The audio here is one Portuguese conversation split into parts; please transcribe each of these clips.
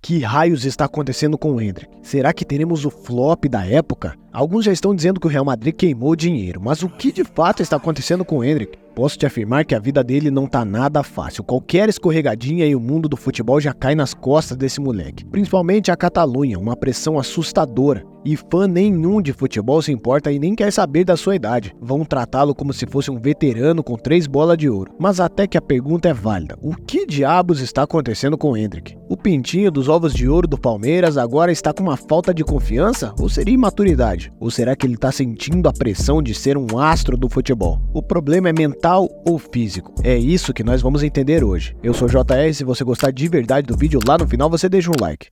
Que raios está acontecendo com o Endrick? Será que teremos o flop da época? Alguns já estão dizendo que o Real Madrid queimou dinheiro, mas o que de fato está acontecendo com o Endrick? Posso te afirmar que a vida dele não tá nada fácil. Qualquer escorregadinha e o mundo do futebol já cai nas costas desse moleque. Principalmente a Catalunha, uma pressão assustadora. E fã nenhum de futebol se importa e nem quer saber da sua idade. Vão tratá-lo como se fosse um veterano com 3 bolas de ouro. Mas até que a pergunta é válida. O que diabos está acontecendo com o Endrick? O pintinho dos ovos de ouro do Palmeiras agora está com uma falta de confiança? Ou seria imaturidade? Ou será que ele está sentindo a pressão de ser um astro do futebol? O problema é mental ou físico? É isso que nós vamos entender hoje. Eu sou o JR, se você gostar de verdade do vídeo, lá no final você deixa um like.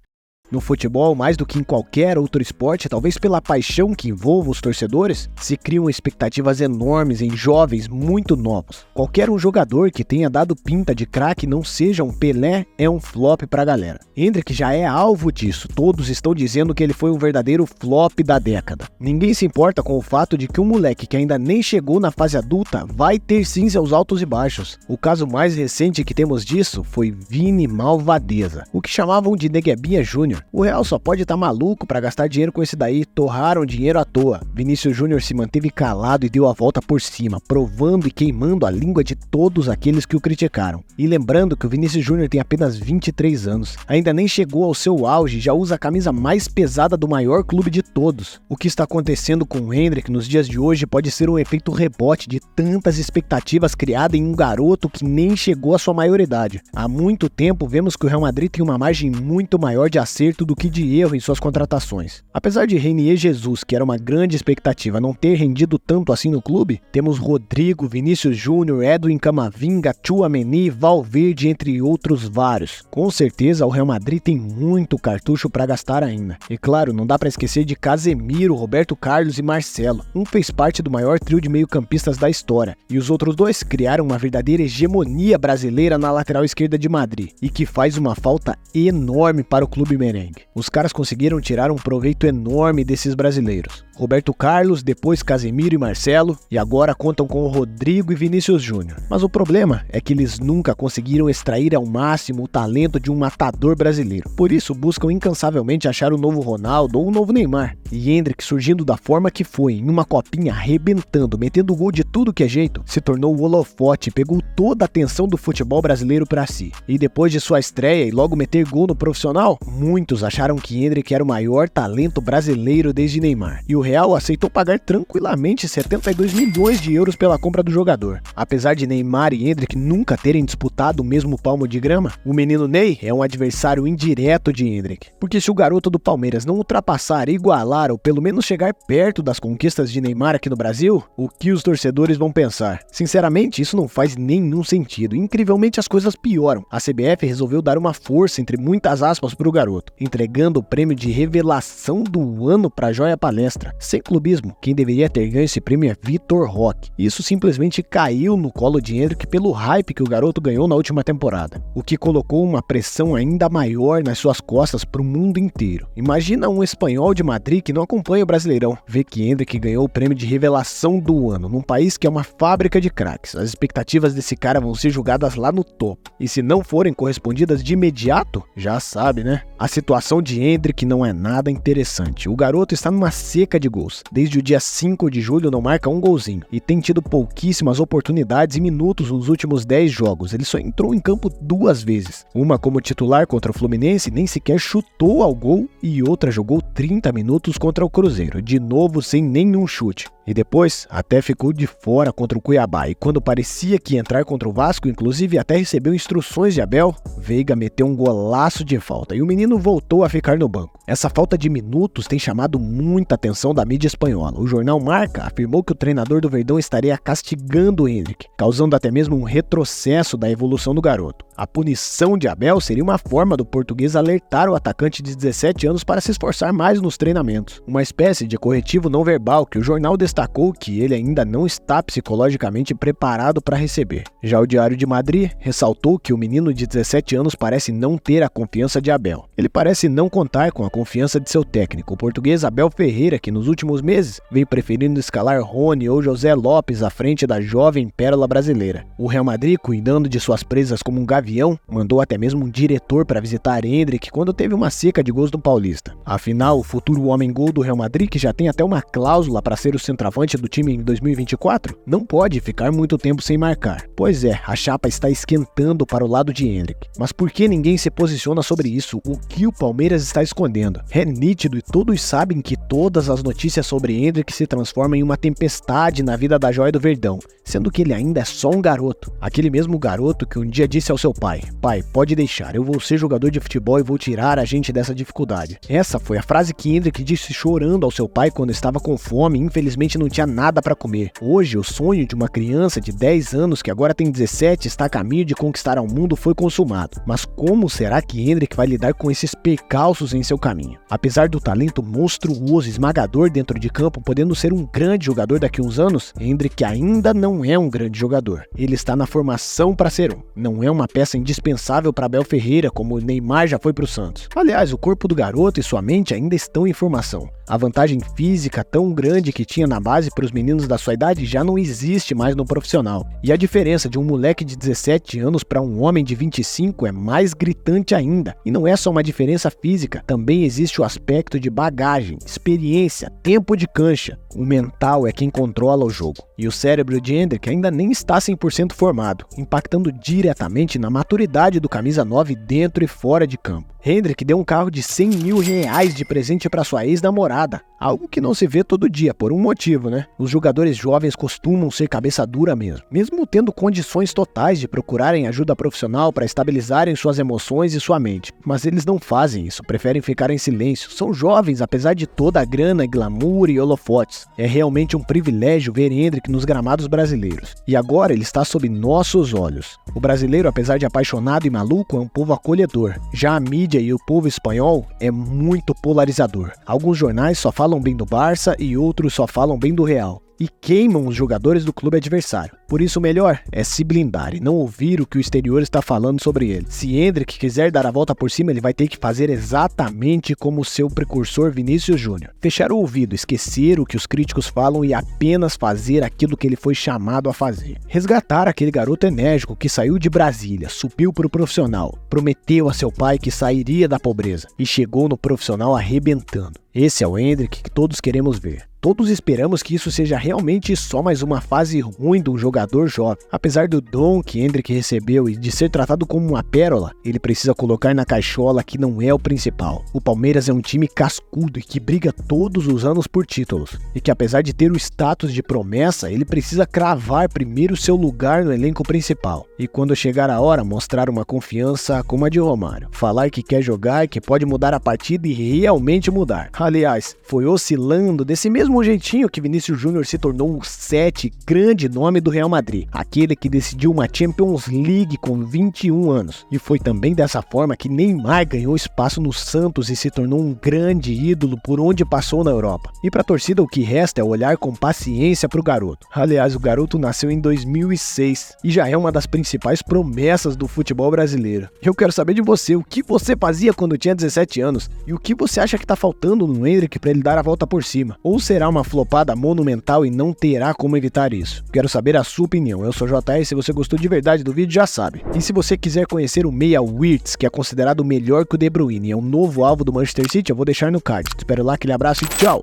No futebol, mais do que em qualquer outro esporte, talvez pela paixão que envolve os torcedores, se criam expectativas enormes em jovens muito novos. Qualquer um jogador que tenha dado pinta de craque não seja um Pelé é um flop pra galera. Endrick já é alvo disso, todos estão dizendo que ele foi um verdadeiro flop da década. Ninguém se importa com o fato de que um moleque que ainda nem chegou na fase adulta vai ter sim seus altos e baixos. O caso mais recente que temos disso foi Vini Malvadeza, o que chamavam de Neguebinha Júnior. O Real só pode estar maluco pra gastar dinheiro com esse daí, torraram dinheiro à toa. Vinícius Júnior se manteve calado e deu a volta por cima, provando e queimando a língua de todos aqueles que o criticaram. E lembrando que o Vinícius Júnior tem apenas 23 anos, ainda nem chegou ao seu auge e já usa a camisa mais pesada do maior clube de todos. O que está acontecendo com o Endrick nos dias de hoje pode ser um efeito rebote de tantas expectativas criadas em um garoto que nem chegou à sua maioridade. Há muito tempo vemos que o Real Madrid tem uma margem muito maior de acerto do que de erro em suas contratações. Apesar de Reinier Jesus, que era uma grande expectativa, não ter rendido tanto assim no clube, temos Rodrigo, Vinícius Júnior, Edwin Camavinga, Tchouaméni, Valverde, entre outros vários. Com certeza o Real Madrid tem muito cartucho para gastar ainda. E claro, não dá para esquecer de Casemiro, Roberto Carlos e Marcelo. Um fez parte do maior trio de meio-campistas da história, e os outros dois criaram uma verdadeira hegemonia brasileira na lateral esquerda de Madrid, e que faz uma falta enorme para o clube merengue. Os caras conseguiram tirar um proveito enorme desses brasileiros. Roberto Carlos, depois Casemiro e Marcelo, e agora contam com o Rodrigo e Vinícius Júnior. Mas o problema é que eles nunca conseguiram extrair ao máximo o talento de um matador brasileiro. Por isso buscam incansavelmente achar o novo Ronaldo ou o novo Neymar. E Endrick, surgindo da forma que foi, em uma copinha arrebentando, metendo gol de tudo que é jeito, se tornou o holofote e pegou toda a atenção do futebol brasileiro pra si. E depois de sua estreia e logo meter gol no profissional, muitos acharam que Endrick era o maior talento brasileiro desde Neymar. E o Real aceitou pagar tranquilamente 72 milhões de euros pela compra do jogador. Apesar de Neymar e Endrick nunca terem disputado o mesmo palmo de grama, o menino Ney é um adversário indireto de Endrick. Porque se o garoto do Palmeiras não ultrapassar, igualar ou pelo menos chegar perto das conquistas de Neymar aqui no Brasil, o que os torcedores vão pensar? Sinceramente, isso não faz nenhum sentido. Incrivelmente as coisas pioram. A CBF resolveu dar uma força, entre muitas aspas, pro garoto, entregando o prêmio de revelação do ano pra Joia Palestra. Sem clubismo, quem deveria ter ganho esse prêmio é Vitor Roque. Isso simplesmente caiu no colo de Endrick pelo hype que o garoto ganhou na última temporada, o que colocou uma pressão ainda maior nas suas costas pro mundo inteiro. Imagina um espanhol de Madrid que não acompanha o Brasileirão, ver que Endrick ganhou o prêmio de revelação do ano, num país que é uma fábrica de craques. As expectativas desse cara vão ser julgadas lá no topo, e se não forem correspondidas de imediato, já sabe, né? A situação de Endrick não é nada interessante. O garoto está numa seca de gols. Desde o dia 5 de julho não marca um golzinho e tem tido pouquíssimas oportunidades e minutos nos últimos 10 jogos. Ele só entrou em campo 2 vezes. Uma como titular contra o Fluminense, nem sequer chutou ao gol, e outra jogou 30 minutos contra o Cruzeiro, de novo sem nenhum chute. E depois até ficou de fora contra o Cuiabá, e quando parecia que ia entrar contra o Vasco, inclusive até recebeu instruções de Abel, Veiga meteu um golaço de falta e o menino voltou a ficar no banco. Essa falta de minutos tem chamado muita atenção da mídia espanhola. O jornal Marca afirmou que o treinador do Verdão estaria castigando o Endrick, causando até mesmo um retrocesso da evolução do garoto. A punição de Abel seria uma forma do português alertar o atacante de 17 anos para se esforçar mais nos treinamentos, uma espécie de corretivo não verbal que o jornal destacou destacou que ele ainda não está psicologicamente preparado para receber. Já o Diário de Madrid ressaltou que o menino de 17 anos parece não ter a confiança de Abel. Ele parece não contar com a confiança de seu técnico, o português Abel Ferreira, que nos últimos meses veio preferindo escalar Rony ou José Lopes à frente da jovem pérola brasileira. O Real Madrid, cuidando de suas presas como um gavião, mandou até mesmo um diretor para visitar Endrick quando teve uma seca de gols no Paulista. Afinal, o futuro homem-gol do Real Madrid, que já tem até uma cláusula para ser o centroavante do time em 2024, não pode ficar muito tempo sem marcar. Pois é, a chapa está esquentando para o lado de Endrick. Mas por que ninguém se posiciona sobre isso? O que o Palmeiras está escondendo? É nítido e todos sabem que todas as notícias sobre Endrick se transformam em uma tempestade na vida da joia do Verdão, sendo que ele ainda é só um garoto. Aquele mesmo garoto que um dia disse ao seu pai: "Pai, pode deixar, eu vou ser jogador de futebol e vou tirar a gente dessa dificuldade." Essa foi a frase que Endrick disse chorando ao seu pai quando estava com fome e infelizmente não tinha nada para comer. Hoje, o sonho de uma criança de 10 anos que agora tem 17 está a caminho de conquistar ao mundo foi consumado. Mas como será que Endrick vai lidar com esses percalços em seu caminho? Apesar do talento monstruoso, esmagador dentro de campo, podendo ser um grande jogador daqui a uns anos, Endrick ainda não é um grande jogador. Ele está na formação para ser um. Não é uma peça indispensável para Abel Ferreira, como o Neymar já foi para o Santos. Aliás, o corpo do garoto e sua mente ainda estão em formação. A vantagem física tão grande que tinha na base para os meninos da sua idade já não existe mais no profissional. E a diferença de um moleque de 17 anos para um homem de 25 é mais gritante ainda. E não é só uma diferença física, também existe o aspecto de bagagem, experiência, tempo de cancha. O mental é quem controla o jogo. E o cérebro de Endrick ainda nem está 100% formado, impactando diretamente na maturidade do camisa 9 dentro e fora de campo. Endrick deu um carro de R$100 mil de presente para sua ex-namorada, algo que não se vê todo dia, por um motivo, né? Os jogadores jovens costumam ser cabeça dura mesmo tendo condições totais de procurarem ajuda profissional para estabilizarem suas emoções e sua mente. Mas eles não fazem isso, preferem ficar em silêncio. São jovens, apesar de toda a grana, glamour e holofotes. É realmente um privilégio ver Endrick nos gramados brasileiros. E agora ele está sob nossos olhos. O brasileiro, apesar de apaixonado e maluco, é um povo acolhedor. Já a mídia e o povo espanhol é muito polarizador. Alguns jornais só falam bem do Barça e outros só falam bem do Real. E queimam os jogadores do clube adversário. Por isso o melhor é se blindar e não ouvir o que o exterior está falando sobre ele. Se Endrick quiser dar a volta por cima, ele vai ter que fazer exatamente como o seu precursor Vinícius Júnior. Fechar o ouvido, esquecer o que os críticos falam e apenas fazer aquilo que ele foi chamado a fazer. Resgatar aquele garoto enérgico que saiu de Brasília, subiu para o profissional, prometeu a seu pai que sairia da pobreza e chegou no profissional arrebentando. Esse é o Endrick que todos queremos ver. Todos esperamos que isso seja realmente só mais uma fase ruim de um jogador jovem. Apesar do dom que Endrick recebeu e de ser tratado como uma pérola, ele precisa colocar na caixola que não é o principal. O Palmeiras é um time cascudo e que briga todos os anos por títulos. E que apesar de ter o status de promessa, ele precisa cravar primeiro seu lugar no elenco principal. E quando chegar a hora, mostrar uma confiança como a de Romário. Falar que quer jogar, que pode mudar a partida e realmente mudar. Aliás, foi oscilando desse mesmo jeitinho que Vinícius Júnior se tornou o 7 grande nome do Real Madrid, aquele que decidiu uma Champions League com 21 anos. E foi também dessa forma que Neymar ganhou espaço no Santos e se tornou um grande ídolo por onde passou na Europa. E para a torcida o que resta é olhar com paciência para o garoto. Aliás, o garoto nasceu em 2006 e já é uma das principais promessas do futebol brasileiro. Eu quero saber de você, o que você fazia quando tinha 17 anos e o que você acha que está faltando no Endrick para ele dar a volta por cima? Ou será uma flopada monumental e não terá como evitar isso? Quero saber a sua opinião. Eu sou JR e se você gostou de verdade do vídeo já sabe. E se você quiser conhecer o meia Wirtz, que é considerado melhor que o De Bruyne e é um novo alvo do Manchester City, eu vou deixar no card. Te espero lá, aquele abraço e tchau!